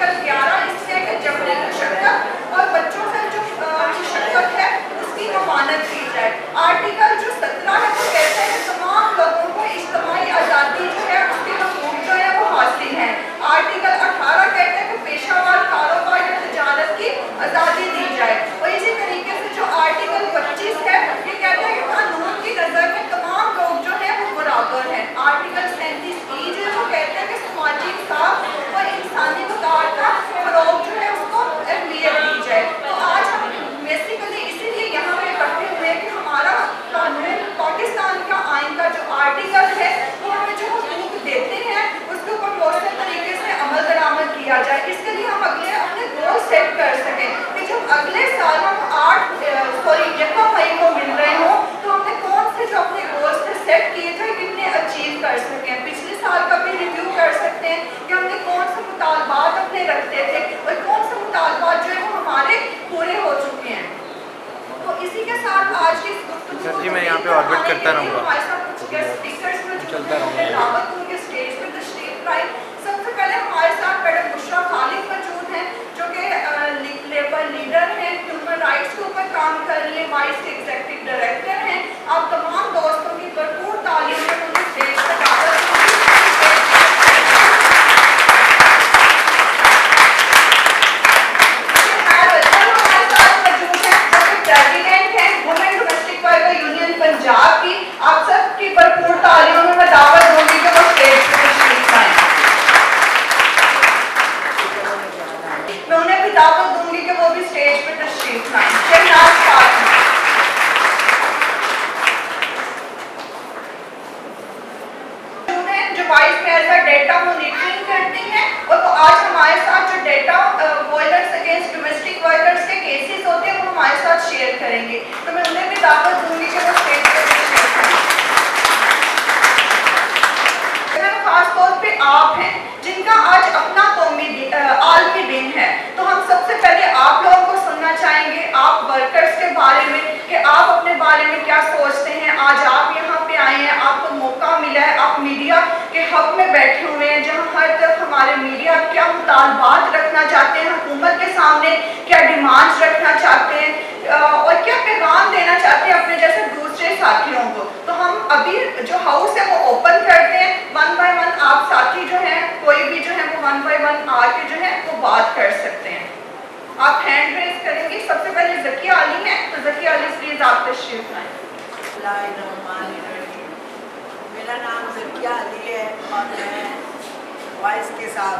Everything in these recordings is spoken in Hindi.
आर्टिकल 11 इससे है कि जबरी मुशक्कत और बच्चों से जो मुशक्कत है उसकी ममानत की जाए। आर्टिकल जो 17 है वो कहता है कि तमाम लोगों को इज्तिमाई आज़ादी जो है उसके हकूक़ जो है वो हासिल हैं। आर्टिकल 18 कहता है कि पेशावर कारोबार या तजारत की आज़ादी दी जाए। और इसी तरीके से जो आर्टिकल 25 है ये कहता है कि कानून की नज़र में तमाम लोग जो है वो बराबर हैं। आर्टिकल 37 जो है वो कहता है कि समाजी इंसाफ और इंसानी मकार का फरोग जो है उसको अहमियत दी जाए। तो आज हम बेसिकली इसीलिए यहाँ पे इकट्ठे हुए हैं कि हमारा कानून पाकिस्तान का आइन का जो आर्टिकल है वो हमें जो हकूक़ देते हैं उसके ऊपर मौसम तरीके से अमल दरामद किया जाए। इसके लिए हम अगले अपने गोल सेट कर सकें कि जब अगले साल हम 1 मई को मिल रहे हों तो हमने कौन से जो अपने गोल्स थे सेट किए थे कितने अचीव कर सकें। पिछले साल का भी रिव्यू कर सकते हैं कि हमने कौन से मुतालबात अपने रखते थे और कौन से मुतालबात जो है वो हमारे पूरे हो चुके हैं। तो इसी के साथ आज की सर जी मैं यहाँ पे ऑर्बिट करता रहूँगा, हमारे साथ कुछ गेस्ट स्पीकर्स में चलता रहूँगा। दावत होंगे स्टेज पे तशरीफ लाए। सबसे पहले हमारे साथ मैडम बुशरा खालिद मौजूद हैं जो कि लेबर लीडर हैं, ह्यूमन राइट्स के ऊपर काम कर रही हैं, वाइस एग्जीक्यूटिव डायरेक्टर हैं। आप तमाम दोस्तों की भरपूर तालीम में उन्हें स्टेज पर दावत पंजाब की। आप सबकी भरपूर तालियों में मैं दावत दूंगी कि वो स्टेज पर तशरीफ लाएं। मैं उन्हें भी दावत दूंगी कि वो भी स्टेज पर तशरीफ लाएं। शहनाज खान जो वाइस प्रेसिडेंट डेटा मॉनिटरिंग करती हैं और वो आज हमारे साथ जो data violence against domestic workers के केसेस होते हैं वो हमारे साथ शेयर करेंगे। तो मैं उन्हें भी दावत दूंगी कि वो स्टेज पर खास तौर पे आप हैं जिनका आज अपना कौमी आलमी दिन है। तो हम सबसे पहले आप लोगों को सुनना चाहेंगे आप वर्कर्स के बारे में कि आप अपने बारे में क्या सोचते हैं। आज आप यहाँ पे आए हैं, आपको मौका मिला है, आप मीडिया के हक में बैठे हुए हैं जहाँ हर तरफ हमारे मीडिया क्या मुतालबात रखना चाहते हैं हुकूमत के सामने, क्या डिमांड्स रखना चाहते हैं और क्या पैगाम देना चाहते हैं अपने जैसे दूसरे साथियों को। तो हम अभी जो हाउस है वो ओपन करते हैं, 1 बाय 1 आप साथी जो हैं कोई भी जो है वो 1 बाय 1 आके जो है वो बात कर सकते हैं। आप हैंड रेज करेंगे। सबसे पहले ज़किया अली है, तो ज़किया अली प्लीज आप तशरीफ लाएं। मेरा नाम ज़किया अली है और मैं वॉइस के साथ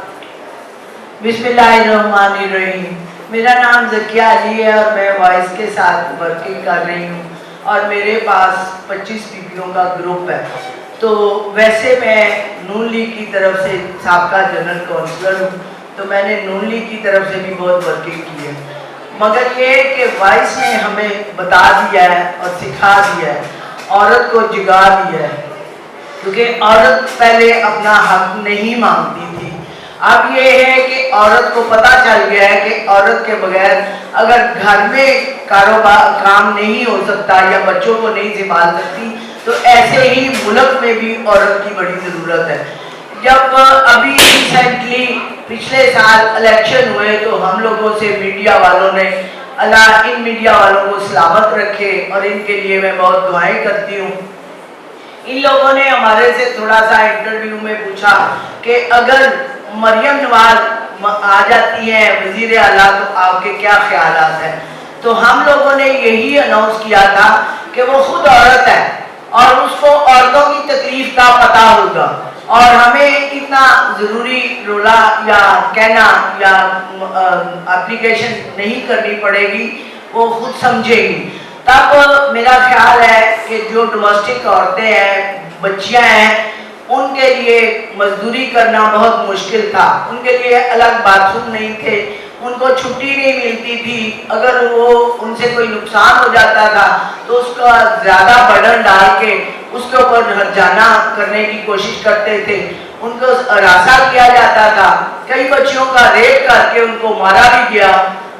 बिस्मिल्लाहिर्रहमानिर्रहीम। मेरा नाम ज़किया अली है और मैं वॉइस के साथ वर्किंग कर रही हूँ और मेरे पास 25 बीबियों का ग्रुप है। तो वैसे मैं नून लीग की तरफ से साबका जनरल काउंसलर हूँ, तो मैंने नून लीग की तरफ से भी बहुत वर्किंग की है। मगर ये कि वॉइस ने हमें बता दिया है और सिखा दिया है, औरत को जगा दिया है, क्योंकि औरत पहले अपना हक नहीं मांगती थी। अब ये है कि औरत को पता चल गया है कि औरत के बगैर अगर घर में कारोबार काम नहीं हो सकता या बच्चों को नहीं संभाल सकती तो ऐसे ही मुल्क में भी औरत की बड़ी ज़रूरत है। जब अभी रिसेंटली पिछले साल इलेक्शन हुए तो हम लोगों से मीडिया वालों ने, अल्लाह इन मीडिया वालों को सलामत रखे और इनके लिए मैं बहुत दुआएं करती हूँ। इन लोगों ने हमारे से थोड़ा सा इंटरव्यू में पूछा कि अगर मरियम नवाज आ जाती है वजीर आला तो आपके क्या ख्यालात हैं। तो हम लोगों ने यही अनाउंस किया था कि वो खुद औरत है और उसको औरतों की तकलीफ का पता होगा और हमें इतना ज़रूरी रोला या कहना या एप्लीकेशन नहीं करनी पड़ेगी, वो खुद समझेगी। तब मेरा ख्याल है कि जो डोमेस्टिक औरतें हैं, बच्चियां हैं, उनके लिए मजदूरी करना बहुत मुश्किल था। उनके लिए अलग बाथरूम नहीं थे, उनको छुट्टी नहीं मिलती थी। अगर वो उनसे कोई नुकसान हो जाता था तो उसका ज़्यादा बर्डन डाल के उसके ऊपर हर्जाना करने की कोशिश करते थे, उनको हरासा किया जाता था। कई बच्चियों का रेप करके उनको मारा भी गया,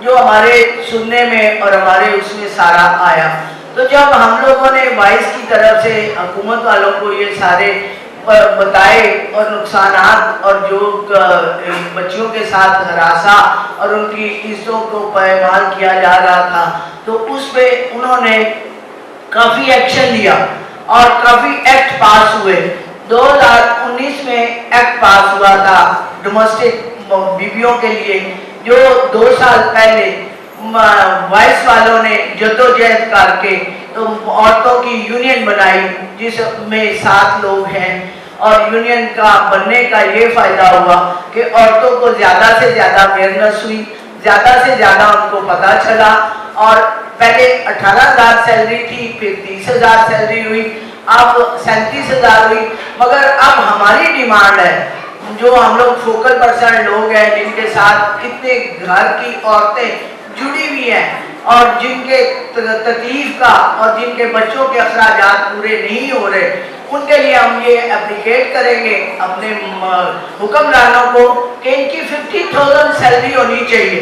जो हमारे सुनने में और हमारे उसमें सारा आया। तो जब हम लोगों ने वाइस की तरफ से हुकूमत वालों को ये सारे बताए और नुकसानात और जो बच्चियों के साथ हरासा और उनकी इज्जतों को पायमाल किया जा रहा था, तो उस पे उन्होंने काफ़ी एक्शन लिया और काफ़ी एक्ट पास हुए। 2019 में एक्ट पास हुआ था डोमेस्टिक बीवियों के लिए, जो 2 साल पहले वाइस वालों ने जद्दोजहद करके तो औरतों की यूनियन बनाई, जिसमें 7 लोग हैं। और यूनियन का बनने का ये फायदा हुआ कि औरतों को ज़्यादा से ज़्यादा अवेयरनेस हुई, ज़्यादा से ज़्यादा उनको पता चला। और पहले 18,000 सैलरी थी, फिर 30,000 सैलरी हुई, अब 37,000 हुई। मगर अब हमारी डिमांड है, जो हम लोग फोकल पर्सन लोग हैं, जिनके साथ कितने घर की औरतें जुड़ी हुई हैं और जिनके तकलीफ का और जिनके बच्चों के अखराजात पूरे नहीं हो रहे, उनके लिए हम ये एप्लीकेट करेंगे अपने हुक्मरानों को कि इनकी 50,000 सैलरी होनी चाहिए,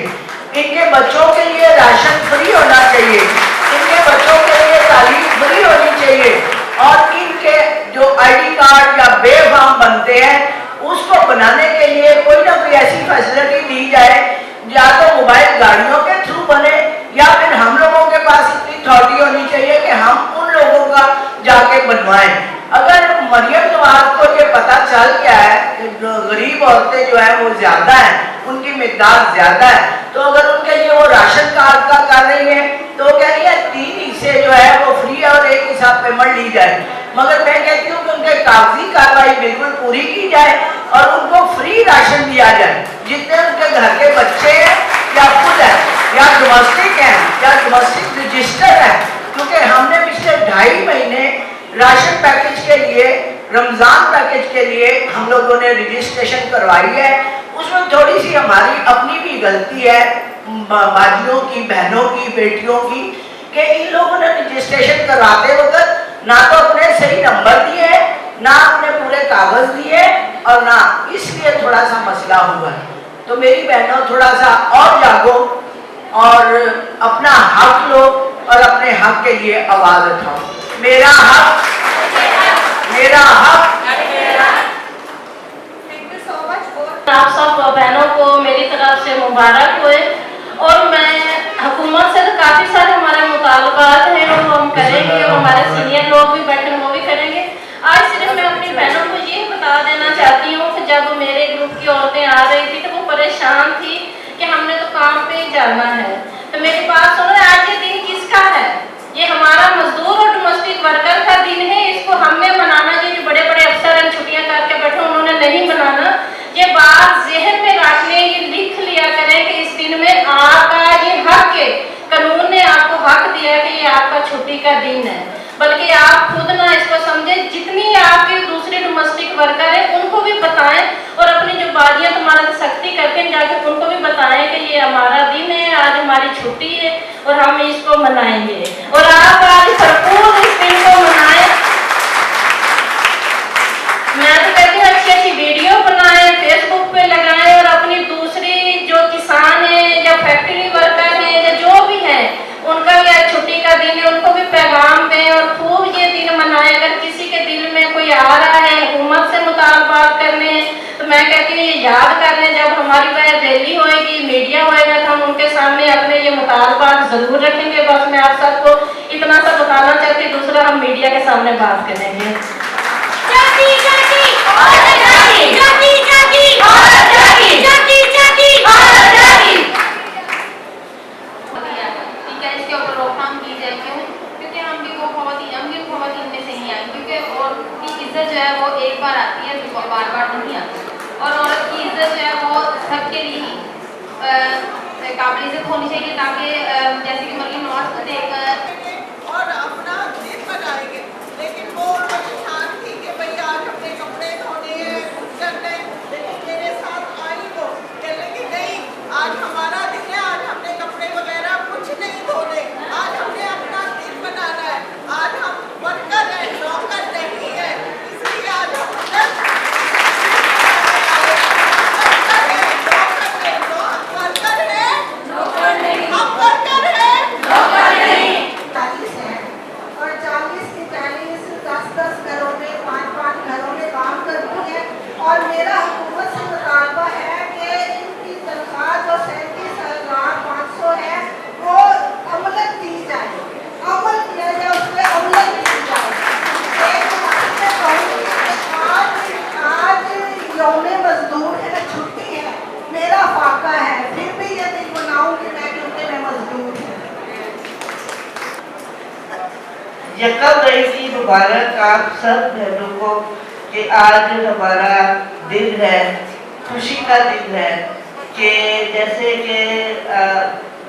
इनके बच्चों के लिए राशन फ्री होना चाहिए, इनके बच्चों के लिए तालीम फ्री होनी चाहिए, और इनके जो आईडी कार्ड या बेफाम बनते हैं उसको बनाने के लिए कोई ना कोई ऐसी फैसिलिटी दी जाए, या तो मोबाइल गाड़ियों के थ्रू बने, या फिर हम लोगों के पास इतनी अथॉरिटी होनी चाहिए कि हम उन लोगों का जाके बनवाएं। अगर मरियम नवाज को ये पता चल गया है कि गरीब औरतें जो है वो ज्यादा है, उनकी मिकदार ज्यादा है, तो अगर उनके लिए वो राशन कार्ड का कर रही है तो कह रही है 3 हिस्से जो है वो फ्री है और 1 हिस्सा पेमेंट ली जाए। मगर मैं कहती हूँ कि उनके कागजी कार्रवाई बिल्कुल पूरी की जाए और उनको फ्री राशन दिया जाए, जितने उनके घर के बच्चे हैं या खुद है या डोमेस्टिक है या डोमेस्टिक रजिस्टर है। क्योंकि हमने पिछले 2.5 महीने राशन पैकेज के लिए, रमजान पैकेज के लिए हम लोगों ने रजिस्ट्रेशन करवाई है, उसमें थोड़ी सी हमारी अपनी भी गलती है, बाजियों की, बहनों की, बेटियों की, कि इन लोगों ने रजिस्ट्रेशन करवाते वक्त ना तो अपने सही नंबर दिए, ना अपने पूरे कागज दिए, और ना इसलिए थोड़ा सा मसला हुआ है। तो मेरी बहनों थोड़ा सा और जागो और अपना हक लो और अपने हक के लिए आवाज उठाओ। मेरा हक, मेरा हक। आप सब बहनों को मेरी तरफ से मुबारक हुए। और मैं हुकूमत से तो काफ़ी सारे हमारे मुतालबात हैं और हम करेंगे, और हमारे सीनियर लोग भी बैठे वो भी करेंगे। आज सिर्फ मैं अपनी बहनों को ये बता देना चाहती हूँ कि जब मेरे ग्रुप की औरतें आ रही थी तो वो परेशान थी कि हमने तो काम पे ही जाना है। तो मेरी बात सुनो, आज ये दिन किसका है? ये हमारा मजदूर और डोमेस्टिक वर्कर का दिन है। इसको हमें मनाना, ये जो बड़े बड़े अफसर छुट्टियां करके बैठे उन्होंने नहीं मनाना। ये बात जहन में रखने, ये लिख लिया करें कि इस दिन में आपका ये हक है, कानून ने आपको हक दिया कि ये आपका छुट्टी का दिन है। बल्कि आप खुद ना इसको समझें, जितनी आपके दूसरे डोमेस्टिक वर्कर हैं उनको भी बताएं, और अपनी जो बाजियां तुम्हारा सख्ती करके जाके उनको भी बताएं कि ये हमारा दिन है, आज हमारी छुट्टी है और हम इसको मनाएंगे। और आप आज भरपूर इस दिन को मनाएं। मैं तो कहती हूँ अच्छी अच्छी वीडियो बनाएं, फेसबुक पे लगाएं, और अपनी दूसरी जो किसान है या फैक्ट्री वर्कर है या जो भी है उनका भी आज छुट्टी का दिन है, उनको भी पैगाम दें और खूब ये दिन मनाएं। अगर किसी के दिल में कोई आ रहा है हुकूमत से मुतालबात करने, तो मैं कहती हूँ ये याद कर लें, जब हमारी रैली होएगी, मीडिया होएगा, तो हम उनके सामने अपने ये मुतालबात जरूर रखेंगे। बस मैं आप सबको इतना सा बताना चाहती, दूसरा हम मीडिया के सामने बात करेंगे। इसके ऊपर रोकथाम की जाए। क्यों? क्योंकि हम भी वो खवातीन में से ही आए, क्योंकि औरत की इज्जत जो है वो एक बार आती है, बार बार नहीं आती। और औरत की इज्जत जो है वो सबके लिए ही काबिल इज्जत होनी चाहिए, ताकि जैसे कि मरियम नवाज को देखकर और अपना दिन बनाएंगे। लेकिन वो परेशान थी कि भाई आज अपने कपड़े धोने हैं, कुछ करना है, यकम रईसी मुबारक आप सब बहनों को कि आज हमारा दिन है, खुशी का दिन है कि जैसे कि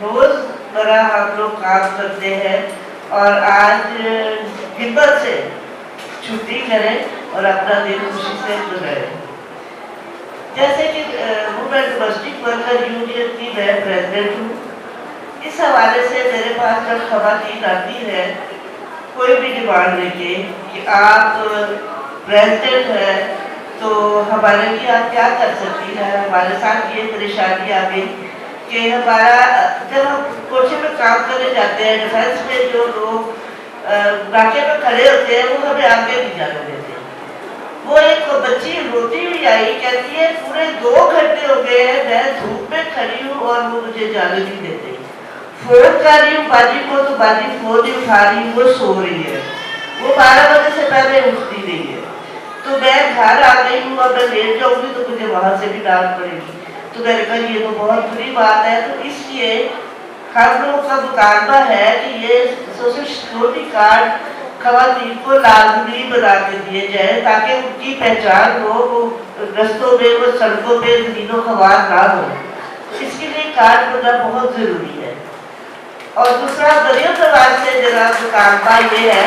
रोज़मर्रा हम लोग काम करते हैं और आज हिम्मत से छुट्टी करें और अपना दिन खुशी से गुजारें। जैसे कि वुमेन डोमेस्टिक वर्कर यूनियन की मैं प्रेसिडेंट हूँ। इस हवाले से मेरे पास जब खवातीन आती है कोई भी डिमांड लेके कि आप प्रेसिडेंट हैं तो हमारे लिए आप क्या कर सकती हैं, हमारे साथ ये परेशानी आ गई कि हमारा जब हम कोचे में काम करने जाते हैं डिफेंस में जो लोग नाके में खड़े होते हैं वो हमें आगे नहीं जाने देते। वो एक बच्ची रोती हुई आई, कहती है पूरे 2 घंटे हो गए हैं मैं धूप में खड़ी हूँ और वो मुझे जाने नहीं देते। फोन कर रही हूँ बाजी को तो बाजी फोन नहीं उठा रही, वो सो रही है, वो 12 बजे से पहले उठती नहीं है। तो मैं घर आ गई हूँ, अब मैं लेट जाऊंगी तो मुझे वहां से भी डांट पड़ेगी। तो मैंने कहा ये तो बहुत बुरी बात है। तो इसलिए हम लोगों का मुतालबा है कि ये सोशल सिक्योरिटी कार्ड खवातीन को लाजमी बना के दिए जाए ताकि उनकी पहचान हो, वो रस्तों में वो सड़कों पे जमीनों खवार ना हो। इसके लिए कार्ड होना बहुत जरूरी है। और दूसरा मरियम नवाज से जरा मुतालबा ये है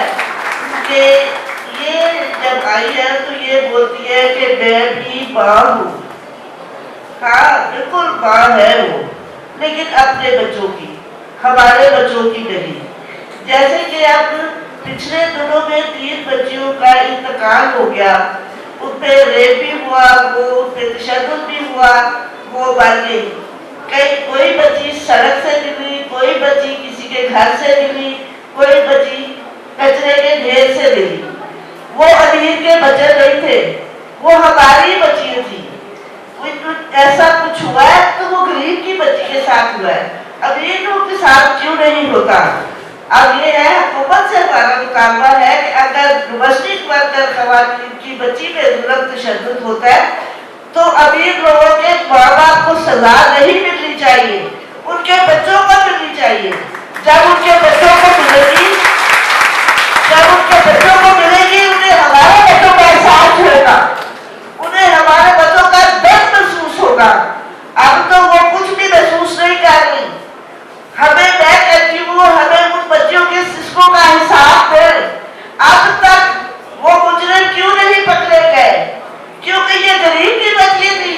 कि ये जब आई है तो ये बोलती है कि मैं भी माँ हूँ। हाँ बिल्कुल माँ है वो, लेकिन अपने बच्चों की, हमारे बच्चों की नहीं। जैसे कि अब पिछले दिनों में 3 बच्चियों का इंतकाल हो गया, उन पे रेप भी हुआ, वो उन पे तशद्दुद भी हुआ, वो मर गई। कोई बच्ची सड़क से मिली, कोई बच्ची किसी के घर से मिली, कोई बच्ची कचरे के ढेर से मिली। वो अमीर के बच्चे नहीं थे, वो हमारी बच्चियां थी। ऐसा कुछ हुआ है तो वो गरीब की बच्ची के साथ हुआ है, अमीर के साथ क्यों नहीं होता। अब ये है हुकूमत से हमारा मुतालबा है कि अगर डोमेस्टिक वर्कर खवातीन की बच्ची पे जुल्म तशद्दुद होता है तो अमीर लोगों के माँ बाप को सजा नहीं मिलनी चाहिए, उनके बच्चों को मिलनी चाहिए। जब उनके बच्चों को मिलेगी, उन्हें हमारे बच्चों का एहसास होगा, उन्हें हमारे बच्चों का दर्द महसूस होगा। अब तो वो कुछ भी महसूस नहीं कर रही। हमें मैं कहती हूँ हमें उन बच्चों के सिस्कों का हिसाब दे। अब तक वो मुजरिम क्यों नहीं पकड़े गए? क्योंकि ये गरीब की बच्ची थी,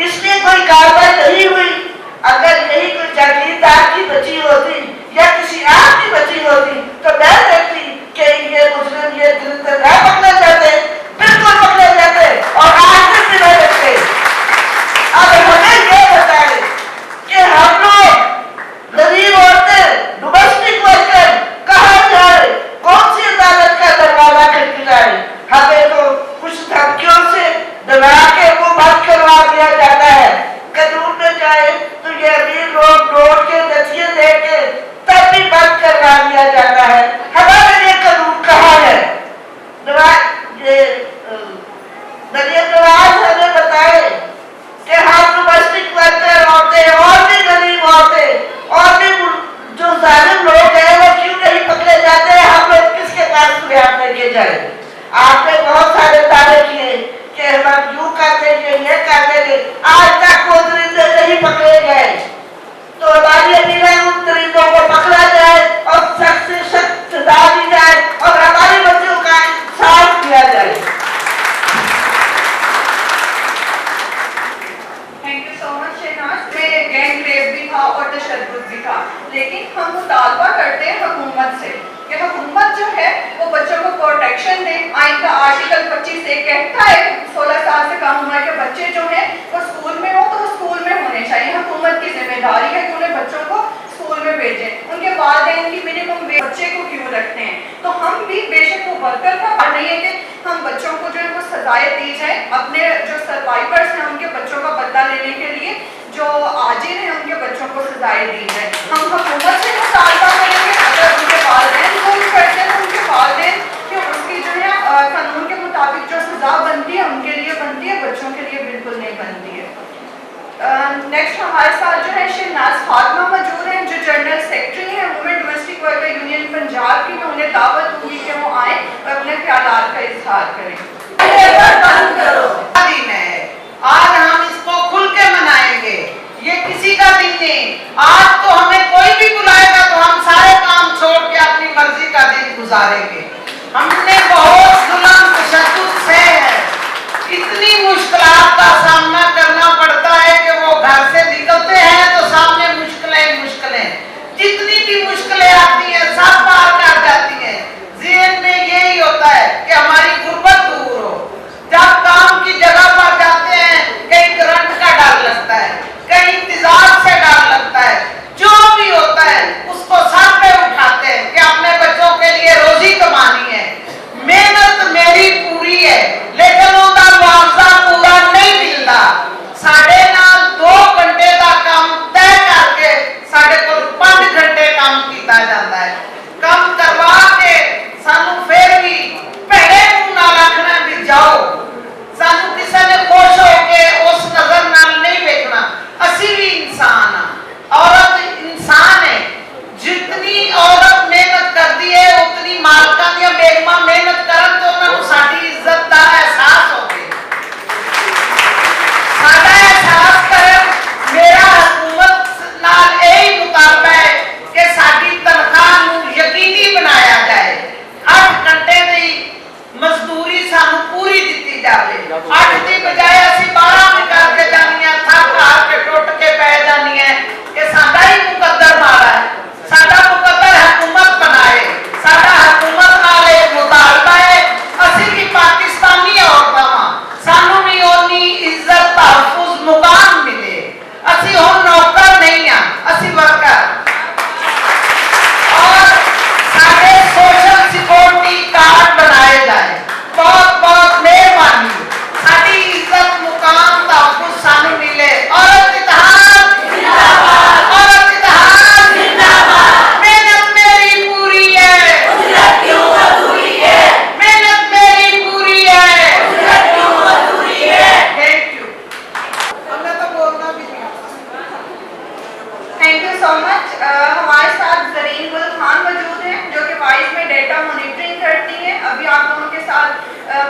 इसलिए कोई कार्रवाई नहीं हुई। अगर यही कोई जागीरदार की बच्ची होती या किसी और की बच्ची होती तो मैं देखती कि ये मुजरिम ये गिरफ्तार न पकड़े जाते, बिल्कुल पकड़े जाते और आज भी नहीं रखते। अब हमें ये बताए कि हम लोग गरीब औरतें डोमेस्टिक वर्कर कहाँ जाए, कौन सी अदालत का दरवाजा खटखटाए? हमें तो कुछ धमकियों से दबा के वो बंद करवा दिया जाता है। कानून में जाए तो ये अमीर लोग नोट के नथिये देके तब भी बंद करवा दिया जाता है। हमारे लिए कानून कहाँ है? मरियम नवाज हमें बताए कि हम डोमेस्टिक वर्कर औरतें और भी गरीब औरतें और भी जो जालिम लोग हैं वो क्यों नहीं पकड़े जाते? हम लोग किसके पास फरियाद लेके जाए? आपने बहुत सारे दावे किए कि हम यूं कर देंगे, ये कर देंगे, आज तक वो दरिंदे नहीं पकड़े गए। तो हमारी अपील है उन दरिंदों को पकड़ा जाए और सख्त से सख्त सजा दी जाए और हमारे बच्चों का इंसाफ किया जाए। Thank you so much Shahnaz. में गैंग रेप भी था और तशद्दुद भी था, लेकिन हम मुतालबा करते हैं हुकूमत से कि हुकूमत जो है वो बच्चों को प्रोटेक्शन दे। आइन का आर्टिकल 25 से कहता है 16 साल से कम उम्र के बच्चे जो हैं वो स्कूल में हो तो वो स्कूल में होने चाहिए। हुकूमत की जिम्मेदारी है कि उन्हें बच्चों को स्कूल में भेजें। उनके वालिदैन की मिनिमम बच्चे को क्यों रखते हैं? तो हम भी बेशक वो वर्कर का बात नहीं है कि हम बच्चों को जो है वो सजाएं दी जाए। अपने जो सर्वाइवर्स हैं उनके बच्चों का बदला लेने के लिए जो आजिर हैं उनके बच्चों को सजाएं दी जाए। हम हुकूमत से मुतालबा करेंगे अगर उनके वालिदैन जुल्म करते हैं तो उनके वालिदैन कि उसकी जो है कानून के मुताबिक जो सजा बनती है उनके लिए बनती है, बच्चों के लिए बिल्कुल नहीं बनती है। नेक्स्ट हमारे साथ जो है शहनाज फातिमा मौजूद हैं, जो जनरल सेक्रेटरी हैं women domestic worker union Punjab की। मैं उन्हें दावत दूंगी कि वो आए और अपने ख्यालात का इजहार करें। बंद करो। दिन है, आज हम इसको खुल के मनाएंगे, ये किसी का दिन नहीं। आज तो हमें कोई भी बुलाएगा तो हम सारे काम छोड़ के अपनी मर्जी का दिन गुजारेंगे। हमने बहुत जुल्म तशद्दुद से इतनी मुश्किलात का सामना करना पड़ता है कि वो घर से निकलते हैं तो सामने मुश्किलें जितनी भी मुश्किलें आती हैं सब पार कर जाती हैं। जीवन में यही होता है कि हमारी गुर्बत दूर हो। जब काम की जगह पर जाते हैं कहीं करंट का डर लगता है, कहीं इंतजार से डर लगता है, जो भी होता है उसको सर पे उठाते हैं कि अपने बच्चों के लिए रोजी कमानी है। मेहनत मेरी पूरी है लेकिन उनका मुआवजा पूरा नहीं मिलता। साढ़े नाल 2 घंटे का काम तय करके साढ़े को 5 घंटे काम किया जाता है। काम करवा के सानू फिर भी पहले मुंह ना रखना भी जाओ, सानू किसी ने खुश होके उस नजर नाल नहीं देखना। असी भी इंसान हाँ, औरत इंसान है। जितनी औरत मेहनत करती है उतनी मालकां दी बेगमां मेहनत करन तो उन्होंने साडी इज्जत का एहसास होवे, साडा एहसास करन। मेरा हुकूमत नाल यही मुतालबा है कि साडी तनख्वाह नूं यकीनी बनाया जाए। 8 घंटे दी मजदूरी सानू पूरी दित्ती जावे। 8 दी बजाय असी 12 भी करके जानी है, थक हार के टुट के पै जानी है। कि साडा ही मुकद्दर मारा है, साडा मुकद्दर हुकूमत बनाए। साडा हुकूमत नाल एक मुतालबा है असी भी पाकिस्तानी औरतां वां, सानू भी ओनी इज्जत तहफ्फुज मुकाम मिले। असी हुण नौकर नहीं हां, असी वर्कर। और साडे सोशल सिक्योरिटी कार्ड बनाए जाए। बहुत बहुत मेहरबानी, साडी इज्जत मुकाम तहफ्फुज सानू मिले। औरत इत्तेहाद जिंदाबाद, औरत इत्तेहाद जिंदाबाद। मेहनत मेरी पूरी है, उजरत क्यों अधूरी है। मेहनत मेरी पूरी है, उजरत क्यों अधूरी है। Thank you. हमने तो बोलना भी नहीं। Thank you so much. हमारे साथ जरीन गुल खान मौजूद हैं, जो कि वाइस में डेटा मॉनिटरिंग करती हैं। अभी आप लोगों के साथ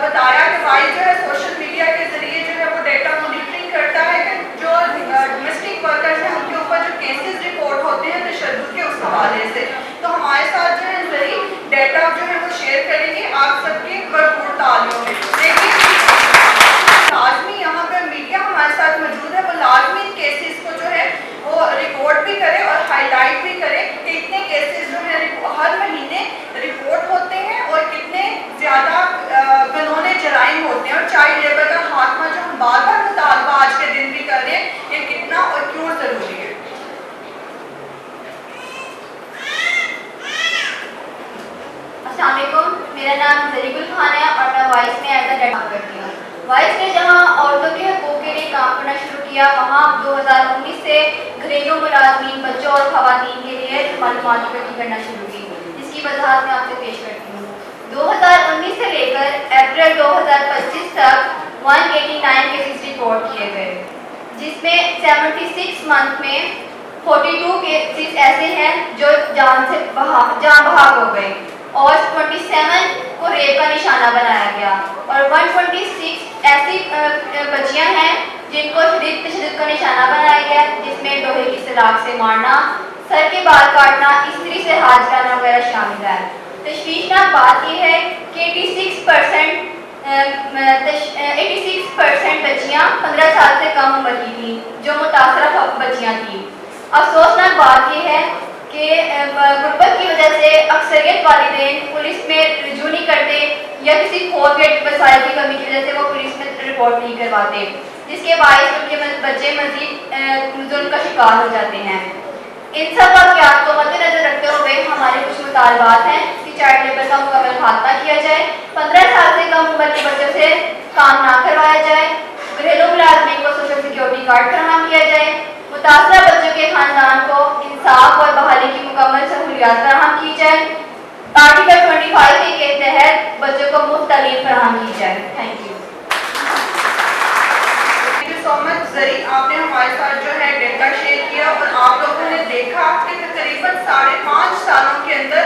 बताया कि वाइस जो है सोशल मीडिया के जरिए जो है वो डेटा मॉनिटरिंग करता है कि जो डोमेस्टिक वर्कर्स हैं उनके ऊपर जो केसेस रिपोर्ट होते हैं तशद्दुद के उस हवाले से। तो हमारे साथ जो है जरीन डेटा जो है वो शेयर करेंगे आप सबके भरपूर तालियों में। लेकिन लाजमी यहाँ पर मीडिया हमारे साथ मौजूद है, वो लाजमी इन केसेस को जो है वो रिकॉर्ड भी करे और हाईलाइट भी करे कि कितने केसेस जो है हर महीने रिपोर्ट होते हैं और कितने ज़्यादा गनौने जराइम होते हैं। और चाइल्ड लेबर का खात्मा जो हम बार बार मुतालबा आज के दिन भी कर रहे हैं, ये कितना और क्यों ज़रूरी है। अस्सलाम वालेकुम, मेरा नाम जरीगुल खान है और मैं वाइस में एज अ काम करती हूँ। वाइस ने जहाँ औरतों के हकूक़ के लिए काम करना शुरू किया, वहाँ 2019 से घरेलू मुलाजमीन, बच्चों और ख़वातीन के लिए मालूमात इकट्ठी करना शुरू की, जिसकी वजाहत मैं आपसे पेश करती हूँ। 2019 से लेकर अप्रैल 2025 तक 189 केसेस रिपोर्ट किए गए, जिसमें 76 मंथ में 42 केसेस ऐसे हैं जो जान बहाक हो गए और 27 को रेप का निशाना बनाया गया और 126 ऐसी बच्चियां हैं जिनको शदीद तशद्दुद का निशाना बनाया गया, जिसमें लोहे की सलाख से मारना, सर के बाल काटना, स्त्री से हाथ जाना वगैरह शामिल है। तशवीशनाक बात यह है कि 86% बच्चियां 15 साल से कम उम्र की थी जो मुतासरा बच्चियां थी। अफसोसनाक बात यह है कि गुर्बत की वजह से अक्सरियत वालिदैन पुलिस में रुजू नहीं करते या किसी खौफ या वसाइल की कमी की वजह से वो पुलिस में रिपोर्ट नहीं करवाते, जिसके बायस उनके बच्चे मजीद जुल्म का शिकार हो जाते हैं। इन सब वाक़यात को मद्देनजर रखते हुए हमारे कुछ मुतालबात हैं कि चाइल्ड लेबर का मुकम्मल खात्मा किया जाए, 15 साल से कम उम्र के बच्चों से काम ना करवाया जाए, घरेलू मुलाजमीन को सोशल सिक्योरिटी कार्ड फराहम किया जाए, मुतासरा बच्चों के खानदान को इंसाफ और बहाली की मुकम्मल सहूलियात फराहम की जाए, आर्टिकल 25 के तहत बच्चों को मुफ्त तालीम फराहम की जाए। थैंक यू सो मच जरी, आपने हमारे हमारे साथ जो है डेटा शेयर किया और आप लोगों ने देखा कि तकरीबन 5.5 सालों के अंदर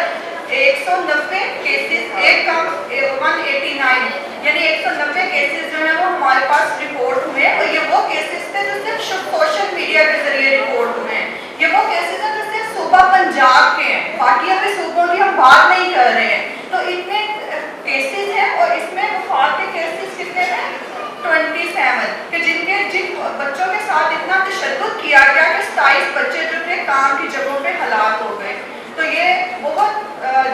190 केसेस, एक कम 189 यानी 190 केसेस जो है वो हमारे पास रिपोर्ट हुए और ये वो केसेस थे जो सिर्फ सोशल मीडिया के जरिए रिपोर्ट हुए हैं। ये वो केसेस हैं जो सिर्फ सूबा पंजाब के हैं, बाकी अपने सूबों की हम बात नहीं कर रहे हैं। तो इतने केसेस हैं और इसमें वफात के केसेस कितने हैं 27 कि जिन बच्चों के साथ इतना तशद्दुद किया गया कि 27 बच्चे जो थे काम की जगहों पे हलाक हो गए। तो ये बहुत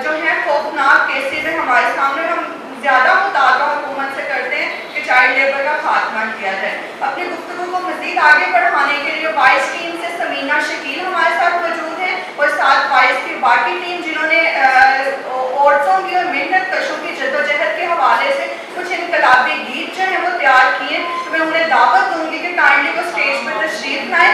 जो है खौफनाक केसेस है हमारे सामने। हम ज़्यादा मुतालबा हुकूमत से करते हैं कि चाइल्ड लेबर का खात्मा किया जाए। अपनी गुफ्तगू को मज़ीद आगे बढ़ाने के लिए वाइस टीम से समीना शकील हमारे साथ मौजूद हैं और साथ वाइस की बाकी टीम जिन्होंने औरतों की और मेहनत कशों की जद्दोजहद के हवाले से कुछ इनकलाबी गीत जो हैं वो तैयार किए। तो मैं उन्हें दावत दूंगी कि काइंडली वो स्टेज पर तशरीफ लाएं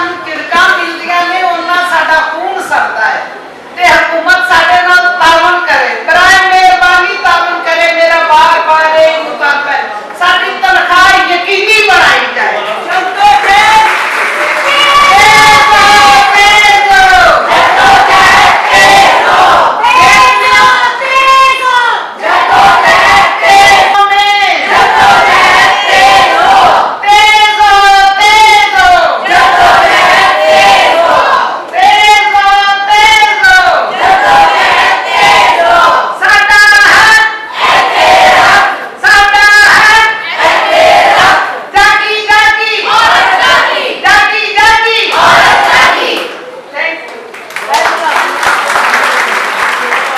ਸਾਨੂੰ ਝਿੜਕਾਂ ਮਿਲਦੀਆਂ ਨੇ ਉਹਨਾਂ ਸਾਡਾ ਖੂਨ ਸਰਦਾ ਹੈ ਤੇ ਹਕੂਮਤ ਸਾਡੇ ਨਾਲ ਤਾਲਮੇਲ ਕਰੇ, ਬਰਾਏ ਮਿਹਰਬਾਨੀ ਤਾਲਮੇਲ ਕਰੇ। ਮੇਰਾ ਬਾਰ-ਬਾਰ ਇਹ ਮੁਤਾਲਬਾ ਹੈ ਸਾਡੀ ਤਨਖਾਹ ਯਕੀਨੀ ਬਣਾਈ ਜਾਏ।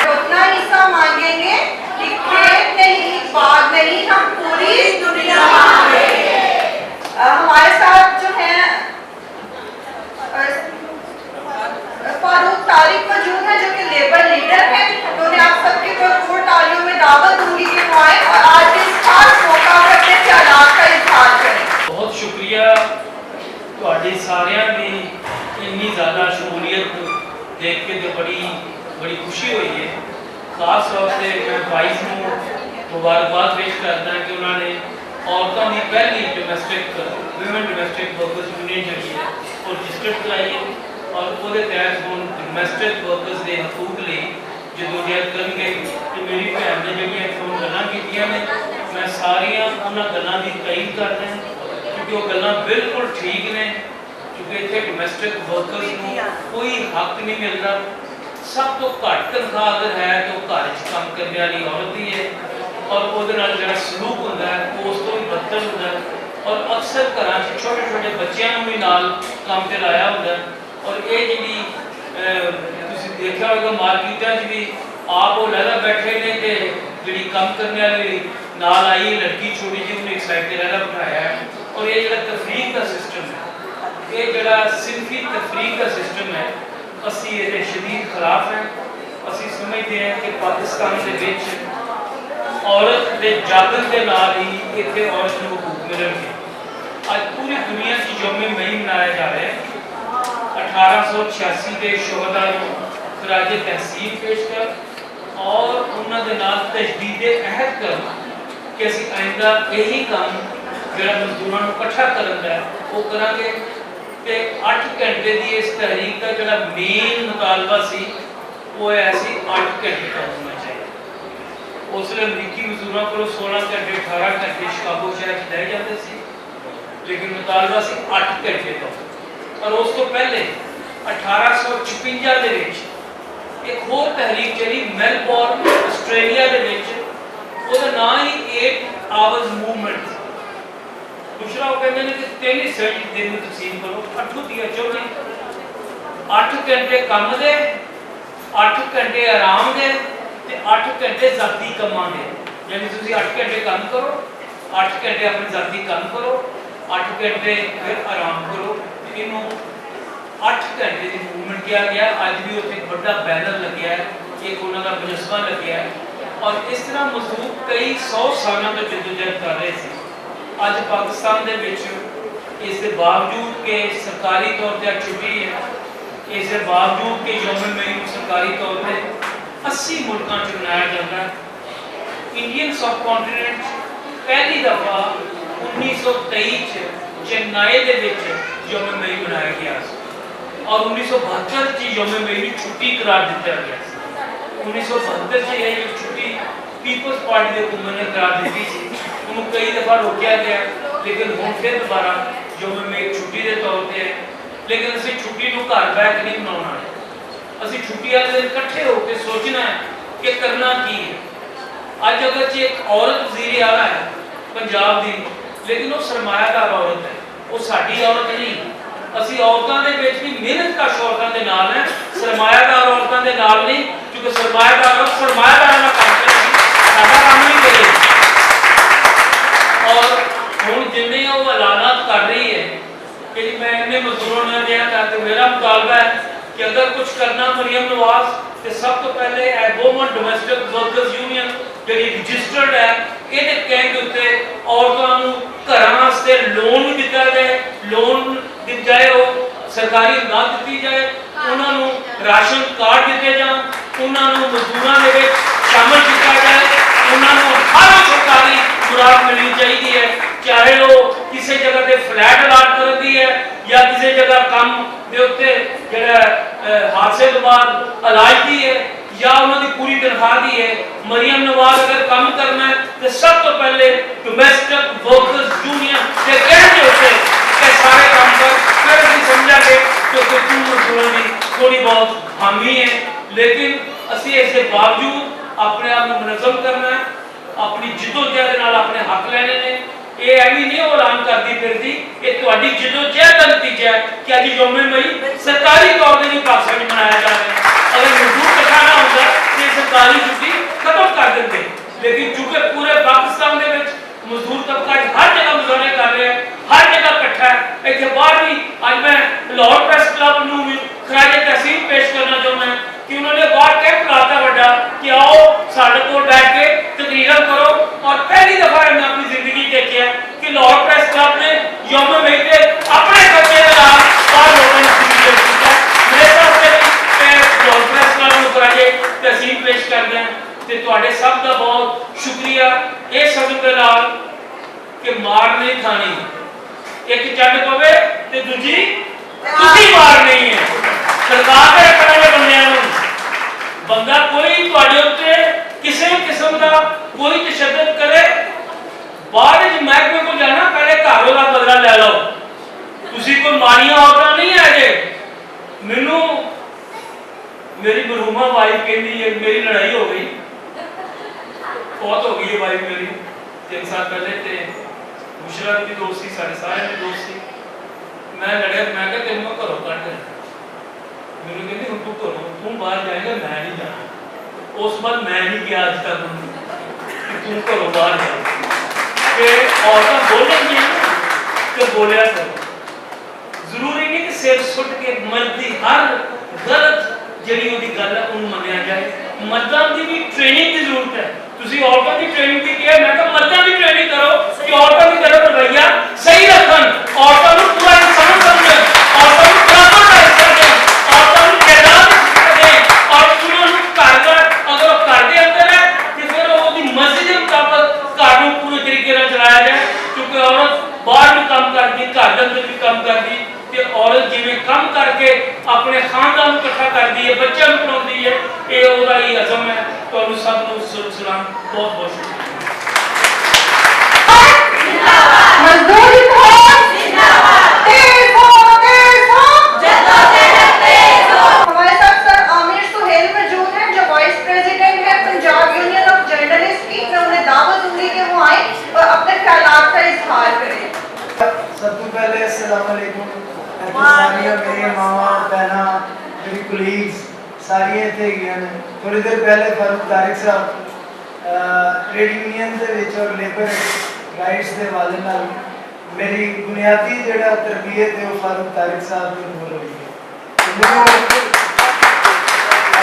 उतना हिस्सा मांगेंगे कि खेत नहीं, बाग नहीं, हम पूरी दुनिया मांगेंगे। हमारे साथ जो है फारूक तारिक मौजूद है जो कि लेबर लीडर है। तो मैं आप सबके भरपूर तालियों में दावत दूंगी कि वो आए और आज इस खास मौका पर अपने ख्यालात का इजहार करें। बहुत शुक्रिया ਤੁਹਾਡੇ ਸਾਰਿਆਂ ਦੀ ਇੰਨੀ ਜ਼ਿਆਦਾ ਸ਼ਮੂਲੀਅਤ ਦੇਖ ਕੇ ਤੇ ਬੜੀ ਖੁਸ਼ੀ ਹੋਈ ਹੈ। ਖਾਸ ਤੌਰ ਤੇ ਮੈਂ ਵਾਈਸ ਨੂੰ ਮੁਬਾਰਕਬਾਦ ਪੇਸ਼ ਕਰਦਾ ਕਿ ਉਹਨਾਂ ਨੇ ਔਰਤਾਂ ਦੀ ਪਹਿਲੀ domestic women domestic workers union ਜਿਹੜੀ ਹੈ ਉਹ ਰਜਿਸਟਰਡ ਕਰਾਈ ਹੈ ਔਰ ਉਹਦੇ ਤਹਿਤ ਹੁਣ ਡੋਮੈਸਟਿਕ ਵਰਕਰਸ ਦੇ ਹਕੂਕ ਲਈ ਜਦੋਜਹਿਦ ਕਰਨਗੇ। ਤੇ ਮੇਰੀ ਭੈਣ ਨੇ ਜਿਹੜੀਆਂ ਇੱਥੋਂ ਗੱਲਾਂ ਕੀਤੀਆਂ ਨੇ ਮੈਂ ਸਾਰੀਆਂ ਉਹਨਾਂ ਗੱਲਾਂ ਦੀ ਤਾਇਦ ਕਰਦਾ क्योंकि वो गल्लां बिल्कुल ठीक ने क्योंकि इतने डोमैसटिक वर्कर्स को कोई हक नहीं मिलता। सब तो घट तनख्वाह अगर है तो घर काम करने वाली औरत ही है और वो जो सलूक होता है वो उस तो भी बदतर होता है और अक्सर घर छोटे छोटे बच्चों भी नाल काम ते लाया होता है। और ये जी देखा होगा मार्केटा भी आप वो लहरा बैठे ने ते जी काम करने वाली नाल आई लड़की छोटी जी उन्हें एक साइड पर लहरा बिठाया है। और ये जो तफरीक का सिस्टम है ये जो सिंफी तफरीक का सिस्टम है असी ये शदीद खिलाफ हैं। असी समझते हैं कि पाकिस्तान के विच औरत के जागरण के नाल ही इतने औरत को हकूक मिलेंगे। आज पूरी दुनिया की यौम मई मनाया जा रहा है। 1886 के शोहदा को खराज तहसीन पेश कर और उन्होंने नाल तजदीद अहद कर कि असी आइंदा यही काम जो मजदूरों को इकट्ठा करना वो करांगे। ते 8 घंटे की इस तहरीक का जो मेन मुतालबा सी वो है 8 घंटे का होना चाहिए। उस लिए अमरीकी मजदूरों को 16 घंटे 18 घंटे शिकागो शहर लाए जाते थे लेकिन मुतालबा सी 8 घंटे का। और उस तो पहले 1856 ਦੇ ਵਿੱਚ एक होर तहरीक चली मेलबोर्न आस्ट्रेलिया ਦੇ ਵਿੱਚ ਉਹਦਾ नाम ही 8 आवर्स मूवमेंट। दूसरा वो कहते हैं कि 3 हिस्से दिन में तकसीम करो 8 दिया 24 8 घंटे काम दे 8 घंटे आराम दे ते 8 घंटे जाती कमां दे। यानी तुसी 8 घंटे काम करो 8 घंटे अपने जाती काम करो 8 घंटे फिर आराम करो। इनू 8 घंटे की मूवमेंट किया गया। अज भी उत्थे एक बड़ा बैनर लगे है एक उन्होंने मुजस्मा लगे है और इस तरह मजदूर कई 100 सालों तक जदोजहद कर रहे थे। अज पाकिस्तान के विच इस बावजूद के सरकारी तौर पर छुट्टी है इस बावजूद के यौम मई सरकारी तौर पर 80 मुल्कों में मनाया जाता है। इंडियन सब कॉन्टिनेंट पहली दफ़ा 1923 चेन्नई के यौम मई मनाया गया और 1972 यौम मई की छुट्टी करार दिता गया। 1972 ये छुट्टी पीपल्स पार्टी के हुकूमत ने करार दी थी उन्होंने कई दफ़ा रोकया गया लेकिन हम फिर दोबारा यौम मई छुट्टी के तौर पर है। लेकिन असी छुट्टी को घर बह के नहीं मनाना है। असी छुट्टी वाले दिन इकट्ठे होकर सोचना है कि करना की है। अज अगर एक औरत वजीर आला है पंजाब की लेकिन वो सरमायादार औरत है वो साड़ी औरत नहीं। असी औरतों के विच भी मेहनत कश औरतों के नाल है सरमायादार औरतों के नाल नहीं क्योंकि सरमायादार औरत सरमायादार का काम करेगी साडा काम नहीं करेगी। और हुण जिन्ने वो ऐलानात कर रही है कि मैं इन्ने मजदूरों ने दिया करके मेरा मुतालबा है कि अगर कुछ करना मरियम नवाज तो सब तो पहले वोमन डोमैसटिक वर्कर्स यूनियन जी रजिस्टर्ड है ये कहने उत्ते औरतों को घर वास्ते लोन भी दिता जाए लोन दी जाए वो ਸਰਕਾਰੀ ਇਮਦਾਦ ਦਿੱਤੀ ਜਾਏ, ਉਹਨਾਂ ਨੂੰ ਰਾਸ਼ਨ ਕਾਰਡ ਦਿੱਤੇ ਜਾਣ, ਉਹਨਾਂ ਨੂੰ ਮਜ਼ਦੂਰਾਂ ਦੇ ਵਿੱਚ ਸ਼ਾਮਲ ਕੀਤਾ ਜਾਏ, ਉਹਨਾਂ ਨੂੰ ਹਰ ਸਰਕਾਰੀ ਖੁਰਾਕ ਮਿਲਣੀ ਚਾਹੀਦੀ ਹੈ, ਚਾਹੇ ਉਹ ਕਿਸੇ ਜਗ੍ਹਾ ਤੇ ਫਲੈਟ ਅਲਾਟ ਕਰਨ ਦੀ ਹੈ ਜਾਂ ਕਿਸੇ ਜਗ੍ਹਾ ਕੰਮ ਦੇ ਉੱਤੇ ਜਿਹੜਾ ਹਾਦਸੇ ਤੋਂ ਬਾਅਦ ਇਲਾਜ ਦੀ ਹੈ ਜਾਂ ਉਹਨਾਂ ਦੀ ਪੂਰੀ ਤਨਖਾਹ ਦੀ ਹੈ। ਮਰੀਮ ਨਵਾਜ਼ ਅਗਰ ਕੰਮ ਕਰਨਾ ਹੈ ਤੇ ਸਭ ਤੋਂ ਪਹਿਲੇ ਡੋਮੈਸਟਿਕ ਵਰਕਰਸ ਯੂਨੀਅਨ ਦੇ ਕਹਿਣ ਦੇ ਉੱਤੇ ਇਹ ਸਾਰੇ ਕੰਮ ਕਰ, ਫਿਰ ਅਸੀਂ ਸਮਝਾਂਗੇ ਕਿ ਕੁਝ ਮਜ਼ਦੂਰਾਂ ਦੀ ਥੋੜੀ ਬਹੁਤ ਹਾਮੀ ਹੈ, ਲੇਕਿਨ ਅਸੀਂ ਇਸ ਦੇ ਬਾਵਜੂਦ ਆਪਣੇ ਆਪ ਨੂੰ ਮੁਨਜ਼ਮ ਕਰਨਾ ਹੈ, ਆਪਣੀ ਜਿੱਦੋਜਹਿਦ ਦੇ ਨਾਲ ਆਪਣੇ ਹੱਕ ਲੈਣੇ ਨੇ। ਇਹ ਐਵੇਂ ਨਹੀਂ ਉਹ ਐਲਾਨ ਕਰਦੀ ਫਿਰਦੀ, ਇਹ ਤੁਹਾਡੀ ਜਿੱਦੋਜਹਿਦ ਦਾ ਨਤੀਜਾ ਹੈ ਕਿ ਅੱਜ ਯੋਮ ਮਈ ਸਰਕਾਰੀ ਤੌਰ ਤੇ ਵੀ ਪਾਕਿਸਤਾਨ ਵਿੱਚ ਮਨਾਇਆ ਜਾ ਰਿਹਾ ਹੈ। अगर मजदूर इकट्ठा ना होता तो सरकारी छुट्टी खत्म कर देते, लेकिन चूंकि पूरे पाकिस्तान के मजदूर तबका हर जगह मुजाहरे कर रहे हैं, हर जगह इकट्ठा है। इतने बाहर भी आज मैं लाहौर प्रेस क्लब में भी खराज तहसीन पेश करना चाहता है कि उन्होंने बाहर कैंप लाता बड़ा कि आओ साढ़े को बैठ के तकरीर करो, और पहली दफा मैं अपनी जिंदगी देखा कि लाहौर प्रेस क्लब ने यौम मई के अपने खर्चे के नाम बाहर लोगों ने मेरे साथ तहसीन पेश करते हैं ते तुहाडे सब का बहुत शुक्रिया इस सदन के नाल कि मार नहीं खानी, एक चढ़ पवे ते दूजी तुसी मार नहीं है। सरकार के रखने वाले बंदियां नूं बंदा कोई तुहाडे उत्ते किसी किस्म का कोई तशद्दुद करे, बाद विच महकमे को जाना पहले घरों का बदला ले लो। तुसी कोई माड़ियां औरतां नहीं है जे। मैनू मेरी मरहूमा वाइफ कहती है मेरी लड़ाई हो गई, बहुत हो गई है वाइफ मेरी 3 साल पहले ते मुशरत की दोस्त थी, साढ़े सारे की दोस्त थी। मैं लड़े, मैं क्या तेन मैं घरों कट मैंने कहती हूँ तू घरों तू बाहर जाएगा, मैं नहीं जाना। उस बाद मैं नहीं गया अज तक तू घरों बाहर जा के औरतें बोलेंगी तो बोलिया करो। जरूरी नहीं कि सिर सुट के मर्दी हर गलत ਜਿਹੜੀ ਉਹਦੀ ਗੱਲ ਹੈ ਉਹਨੂੰ ਮੰਨਿਆ ਜਾਏ। ਮਰਦਾਂ ਦੀ ਵੀ ਟ੍ਰੇਨਿੰਗ ਦੀ ਜ਼ਰੂਰਤ ਹੈ। ਤੁਸੀਂ ਔਰਤਾਂ ਦੀ ਟ੍ਰੇਨਿੰਗ ਦੀ ਕਿਹਾ, ਮੈਂ ਕਿਹਾ ਮਰਦਾਂ ਦੀ ਟ੍ਰੇਨਿੰਗ ਕਰੋ ਕਿ ਔਰਤਾਂ ਦੀ ਤਰਫ ਰਵੱਈਆ ਸਹੀ ਰੱਖਣ, ਔਰਤਾਂ ਨੂੰ ਪੂਰਾ ਇਨਸਾਨ ਸਮਝਣ, ਔਰਤਾਂ ਨੂੰ ਬਰਾਬਰ ਦਾ ਹਿੱਸਾ ਦੇਣ, ਔਰਤਾਂ ਨੂੰ ਜਾਇਦਾਦ ਦੇਣ, ਔਰ ਉਹਨਾਂ ਨੂੰ ਘਰ ਅਗਰ ਉਹ ਘਰ ਦੇ ਅੰਦਰ ਹੈ ਤੇ ਫਿਰ ਉਹਦੀ ਮਰਜ਼ੀ ਦੇ ਮੁਤਾਬਕ ਘਰ ਨੂੰ ਪੂਰੇ ਤਰੀਕੇ ਨਾਲ ਚਲਾਇਆ ਜਾਏ। ਕਿਉਂਕਿ ਔਰਤ ਬਾਹਰ ਵੀ ਕੰਮ ਕਰਦੀ, ਘਰ ਦੇ ਅੰਦਰ ਵੀ ਕੰਮ ਕਰਦੀ, ਤੇ ਔਰਤ ਜਿਵੇਂ ਕੰਮ ਕਰਕੇ ਆਪਣੇ ਖਾਨਦਾਨ ਨੂੰ ਇਕੱਠਾ ਕਰਦੀ ਹੈ, ਬੱਚਿਆਂ ਨੂੰ ਪੜਾਉਂਦੀ ਹੈ, ਇਹ ਉਹਦਾ ਹੀ ਅਜ਼ਮ ਹੈ। ਤੁਹਾਨੂੰ ਸਭ ਨੂੰ ਸਲਾਮ, ਬਹੁਤ ਬਹੁਤ ਸ਼ੁਕਰੀਆ। मजदूर जिंदाबाद जिंदाबाद, तेज हो जद्दोजहद तेज हो। हमारे साथ सर आमिर सुहेल मौजूद हैं जो वाइस प्रेसिडेंट है पंजाब यूनियन ऑफ जर्नलिस्ट की। मैं उन्हें दावत दूंगी कि वो आए और अपने ख्यालात का इजहार करें। सबसे पहले अस्सलाम वालेकुम। सारियां मेरी मावा भैन मेरी कुलीग्स सारियां इत्थे गईयां ने। थोड़ी देर पहले फारूक तारिक साहब ट्रेड यूनियन दे विच और लेबर राइट्स के हवाले नाल मेरी बुनियादी जिहड़ा तरबियत है वो फारूक तारिक साहब ने बोल रही है।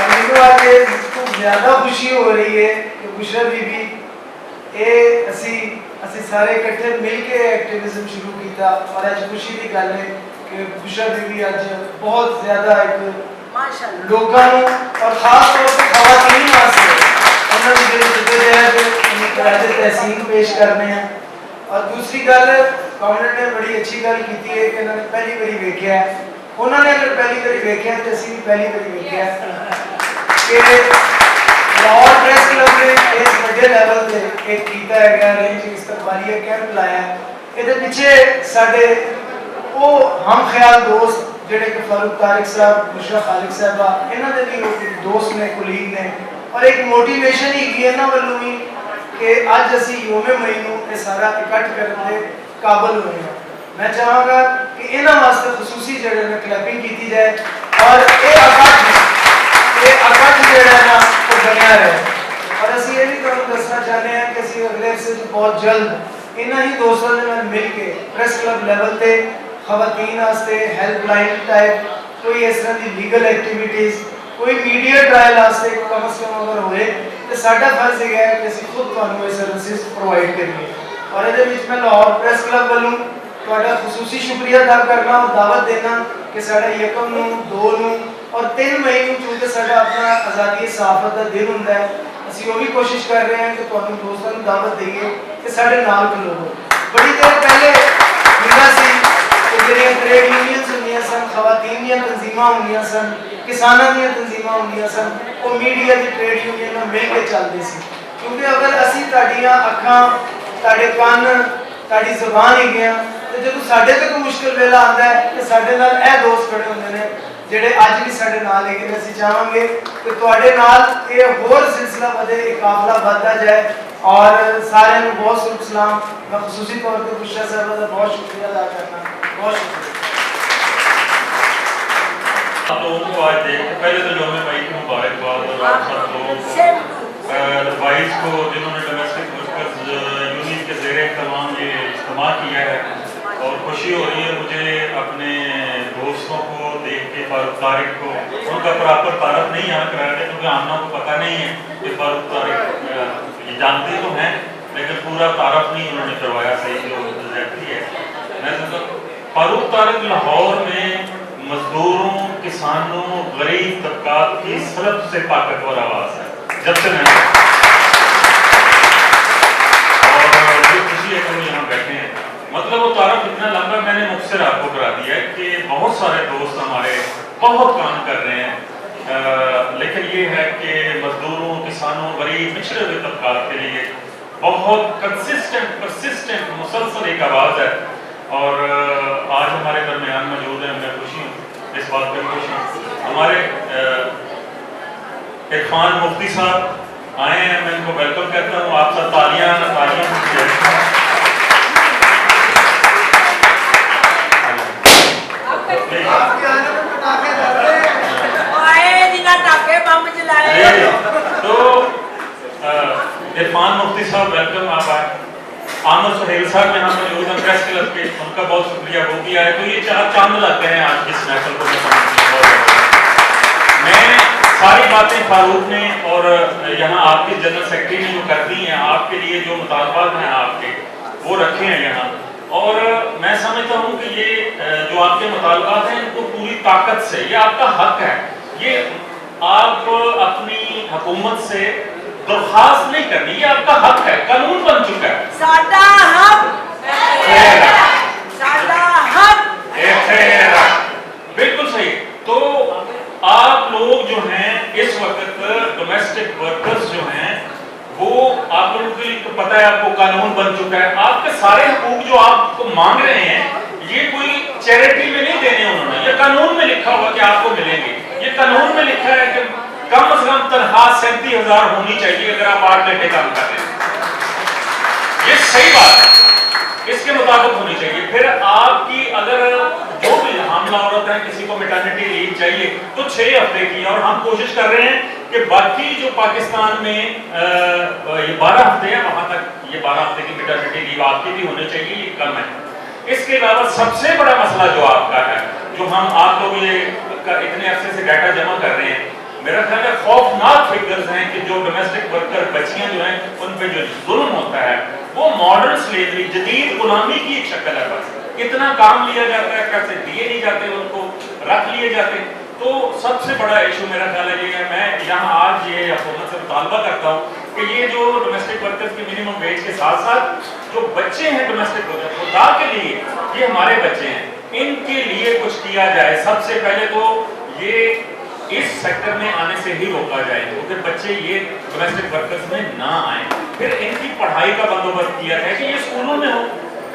मैनू आज खूब ज़्यादा खुशी हो रही है कि बुशरा बीबी ये असी सारे इकट्ठे मिल के एक्टिविज्म शुरू किया, और आज खुशी की गल है कि बुशरा बीबी अज बहुत ज़्यादा एक लोगों और खास तौर पर खवातीन वास्ते उन्होंने जो जद्दोजहद तहसीन पेश करने हैं। और दूसरी गल कॉमरेड ने बड़ी अच्छी गल की है कि उन्होंने पहली बारी वेख्या है, उन्होंने अगर पहली बारी वेख्या तो असीं भी पहली बारी वेख्या कि लाहौर प्रेस क्लब ने इस बड़े लैवल से एक कीता है रेंज इस्तकबालिया कैंप लाया। ये पिछे साडे वो हम ख्याल दोस्त जिहड़े कि फारूक तारिक साहब, बुशरा खालिक साहबा, इन्हां दे भी दोस्त ने, कुलीग ने, और एक मोटिवेशन ही की इन्हां वल्लों भी कि अज असी यौम मई नूं ये सारा इकट्ठ करने के काबिल होए हैं। मैं चाहांगा कि इन्हां वास्ते खसूसी जिहड़े ने क्लैपिंग की जाए और ये इकट्ठ जिहड़ा है ना वो बनिया रहे। और असी ये भी तुहानूं दसना चाहते हैं कि असी अगले अरसे बहुत जल्द इन्हां ही दोस्तों दे नाल मिल के प्रेस क्लब लैवल ते खवातीन वास्ते हेल्पलाइन टाइप कोई इस तरह की लीगल एक्टिविटीज़, कोई मीडिया ट्रायल वास्ते कम से कम अगर होए तो साडा फर्ज है कि असीं खुद तुहानूं ये सर्विसेज प्रोवाइड करिए। और ये मैं लाहौर प्रेस क्लब वालों तुहाडा खसूसी शुक्रिया अदा करना और दावत देना कि साढ़ा यकम नूं 2 नूं और 3 मई नूं चूंकि साढ़ा अपना आज़ादी सहाफत का दिन हुंदा है, ਅਸੀਂ ਉਹ ਵੀ ਕੋਸ਼ਿਸ਼ ਕਰ ਰਹੇ ਹਾਂ ਕਿ ਤੁਹਾਨੂੰ ਦੋਸਤਾਂ ਨੂੰ ਦਾਵਤ ਦਈਏ ਕਿ ਸਾਡੇ ਨਾਲ ਖਲੋਵੋ। ਬੜੀ ਦੇਰ ਪਹਿਲੇ ਹੁੰਦਾ ਸੀ ਕਿ ਜਿਹੜੀਆਂ ਟ੍ਰੇਡ ਯੂਨੀਅਨਸ ਹੁੰਦੀਆਂ ਸਨ, ਖਵਾਤੀਨ ਦੀਆਂ ਤਨਜ਼ੀਮਾਂ ਹੁੰਦੀਆਂ ਸਨ, ਕਿਸਾਨਾਂ ਦੀਆਂ ਤਨਜ਼ੀਮਾਂ ਹੁੰਦੀਆਂ ਸਨ, ਉਹ ਮੀਡੀਆ ਦੀ ਟ੍ਰੇਡ ਯੂਨੀਅਨ ਨਾਲ ਮਿਲ ਕੇ ਚੱਲਦੇ ਸੀ। ਕਿਉਂਕਿ ਅਗਰ ਅਸੀਂ ਤੁਹਾਡੀਆਂ ਅੱਖਾਂ, ਤੁਹਾਡੇ ਕੰਨ, ਤੁਹਾਡੀ ਜ਼ੁਬਾਨ ਹੈਗੀਆਂ ਤੇ ਜਦੋਂ ਸਾਡੇ ਤੇ ਕੋਈ ਮੁਸ਼ਕਿਲ ਵੇਲਾ ਆਉਂਦਾ ਹੈ ਤੇ ਸਾਡੇ ਨਾਲ ਇਹ ਦੋਸਤ ਖੜੇ ਹੁੰਦੇ ਨੇ ਜਿਹੜੇ ਅੱਜ ਵੀ ਸਾਡੇ ਨਾਲ ਹੈਗੇ ਨੇ। ਅਸੀਂ ਚਾਹਾਂਗੇ ਕਿ ਤੁਹਾਡੇ ਨਾਲ ਇਹ ਹੋਰ ਸਿਲਸਿਲਾ ਵਧੇ, ਇਹ ਕਾਫਲਾ ਵੱਧਦਾ ਜਾਏ। ਔਰ ਸਾਰਿਆਂ ਨੂੰ ਬਹੁਤ ਬਹੁਤ ਸਲਾਮ। मैं खसूसी तौर पर बुशरा साहब का बहुत शुक्रिया अदा करना, बहुत शुक्रिया। आप लोगों को आज देख पहले तो यौम मई की मुबारकबाद और आप सब लोग वाइस को जिन्होंने डोमेस्टिक वर्कर्स यूनियन के ज़ेरे तमाम ये इस्तेमाल किया है और खुशी हो रही है मुझे अपने दोस्तों को देख के। फारूक तारिक को उनका प्रॉपर तारफ नहीं यहाँ कराया गया क्योंकि आमना को पता नहीं है कि फारूक तारिक ये जानते तो हैं लेकिन पूरा तारफ नहीं उन्होंने करवाया सही जो व्यक्ति है। मैं समझता फारूक तारिक लाहौर में मजदूरों, किसानों, गरीब तबकात की सबसे ताकतवर आवाज़ है जब से मैंने, और मुझे खुशी है कि हम यहाँ बैठे हैं। मतलब वो तारफ इतना लंबा मैंने मुख्तर आपको करा दिया है कि बहुत सारे दोस्त हमारे बहुत काम कर रहे हैं, लेकिन ये है कि मजदूरों, किसानों, गरीब पिछड़े हुए तबकात के लिए बहुत कंसिस्टेंट, परसिस्टेंट, मुसलसल एक आवाज़ है। और आज हमारे दरमियान मौजूद है, मैं खुशी हूँ इस बात पर खुश हूँ। हमारे इरफान मुफ्ती साहब आए हैं, मैं इनको वेलकम कहता हूँ। आप सब तालियां तो इरफान मुफ्ती साहब वेलकम, आप आए। आमर सुहेल साहब यहाँ मौजूद हैं प्रेस क्लब के, उनका बहुत शुक्रिया, वो भी आए। तो ये 4 चांद लगते हैं आज की स्नैचल को। मैं सारी बातें फारूक ने और यहाँ आपके जनरल सेक्रेटरी ने जो कर दी हैं, आपके लिए जो मुतालबात हैं आपके वो रखे हैं यहाँ। और मैं समझता हूँ कि ये जो आपके मुतालबात हैं इनको पूरी ताकत से, ये आपका हक है, ये आप अपनी हुकूमत से दरख्वास्त नहीं करनी, ये आपका हक है, कानून बन चुका है। साडा हक, साडा हक, बिल्कुल सही। तो आप लोग जो हैं इस वक्त डोमेस्टिक वर्कर्स जो हैं वो आप लोगों के लिए पता है, आपको कानून बन चुका है। आपके सारे हुकूक जो आपको मांग रहे हैं ये कोई चैरिटी में नहीं देने उन्होंने, ये कानून में लिखा हुआ कि आपको मिलेंगे। ये कानून में लिखा है कि कम से कम तनख्वाह 37,000 होनी चाहिए अगर आप 8 घंटे काम कर रहे हैं। ये सही बात है, इसके मुताबिक होनी चाहिए। फिर आपकी अगर जो भी हामला औरत है, किसी को मैटरनिटी लीव चाहिए तो 6 हफ्ते की, और हम कोशिश कर रहे हैं कि बाकी जो पाकिस्तान में ये 12 हफ्ते हैं वहां तक ये 12 हफ्ते की मैटरनिटी लीव आपकी भी होनी चाहिए, ये कम है। इसके अलावा सबसे बड़ा मसला जो आपका है, जो हम आप लोग ये इतने अरसे से डाटा जमा कर रहे हैं, मेरा ख्याल है खौफनाक फिगर्स हैं कि जो डोमेस्टिक वर्कर बच्चियां जो हैं उन पे जो जुल्म होता है वो मॉडर्न स्लेवरी, जदीद गुलामी की एक शक्ल है। बस इतना काम लिया जाता है, पैसे दिए नहीं जाते, उनको रख लिए जाते। तो सबसे बड़ा इशू मेरा ख्याल है ये है। मैं यहाँ आज ये हुकूमत से मुतालबा करता हूँ कि ये जो डोमेस्टिक वर्कर्स की मिनिमम वेज के साथ साथ जो बच्चे हैं डोमेस्टिक वर्कर, खुदा के लिए ये हमारे बच्चे हैं, इनके लिए कुछ किया जाए। सबसे पहले तो ये इस सेक्टर में आने से ही रोका जाए, क्योंकि बच्चे ये डोमेस्टिक वर्कर्स में ना आए। फिर इनकी पढ़ाई का बंदोबस्त किया जाए कि ये स्कूलों में हो।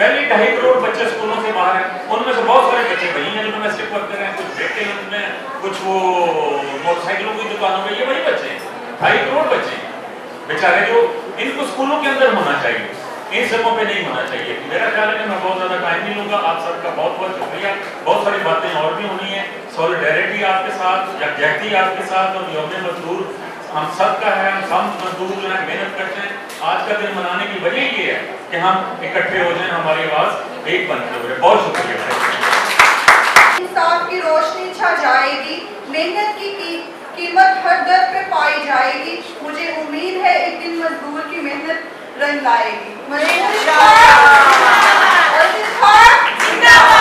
पहले 2.5 करोड़ बच्चे स्कूलों से बाहर हैं, उनमें से बहुत सारे बच्चे वही हैं जो डोमेस्टिक वर्कर हैं, कुछ बेटे हैं उनमें, कुछ वो मोटरसाइकिलों की दुकानों में, ये वही बच्चे हैं। 2.5 करोड़ बच्चे बेचारे जो इनको स्कूलों के अंदर होना चाहिए, इन सबों पे नहीं होना चाहिए। मेरा ख्याल है कि मैं बहुत ज़्यादा टाइम नहीं लूँगा। आप सबका बहुत बहुत शुक्रिया। बहुत सारी बातें और भी होनी है, सॉलिडेरिटी आपके साथ, यकजहती आपके साथ, और यौम मजदूर हम सब का है। हम सब मजदूर जो है मेहनत करते हैं। आज का दिन मनाने की वजह ये है कि हम इकट्ठे हो जाएं, हमारी आवाज़ एक बनते हुए। बहुत शुक्रिया। इंसाफ की रोशनी छा जाएगी, मेहनत की कीमत हर दर पे पाई जाएगी। मुझे उम्मीद है एक दिन मजदूर की मेहनत रंग लाएगी।